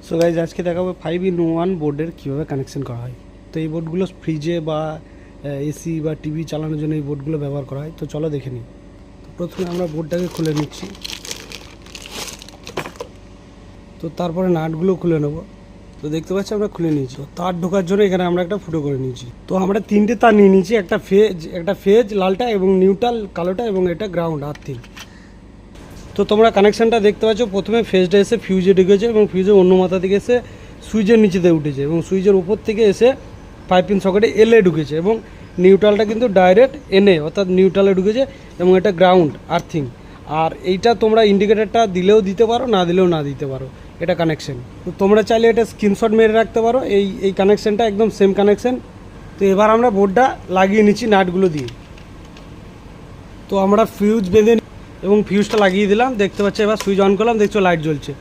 So guys আজকে দেখাবো 5-in-1 বোর্ডের কীভাবে কানেকশন করা হয়। তো এই বোর্ডগুলো ফ্রিজে বা এসি বা টিভি চালানোর জন্য এই বোর্ডগুলো ব্যবহার করা হয়। তো চলো দেখে নিই। তো প্রথমে আমরা বোর্ডটাকে খুলে নিচ্ছি, তো তারপরে নাটগুলো খুলে নেবো। তো দেখতে পাচ্ছি আমরা খুলে নিয়েছি। তো তার ঢোকার জন্য এখানে আমরা একটা ফুটো করে নিয়েছি। তো আমরা 3টে তার নিয়ে নিয়েছি, একটা ফেজ লালটা এবং নিউট্রাল কালোটা এবং এটা গ্রাউন্ড আর্থিং। তো তোমরা কানেকশানটা দেখতে পাচ্ছ, প্রথমে ফেজটা এসে ফিউজে ঢুকেছে এবং ফিউজের অন্য মাথা থেকে এসে সুইচের নিচেতে উঠেছে এবং সুইচের উপর থেকে এসে 5-pin সকেটে এলে ঢুকেছে এবং নিউট্রালটা কিন্তু ডাইরেক্ট এনে অর্থাৎ নিউট্রালে ঢুকেছে এবং এটা গ্রাউন্ড আর্থিং। আর এইটা তোমরা ইন্ডিকেটারটা দিলেও দিতে পারো, না দিলেও না দিতে পারো, এটা কানেকশন। তো তোমরা চাইলে এটা স্ক্রিনশট মেরে রাখতে পারো। এই কানেকশানটা একদম সেম কানেকশান। তো এবার আমরা বোর্ডটা লাগিয়ে নিচ্ছি নাটগুলো দিয়ে। তো আমরা ফিউজ বেঁধে এবং ফিউজটা লাগিয়ে দিলাম, দেখতে পাচ্ছি। এবার সুইচ অন করলাম, দেখছো লাইট জ্বলছে।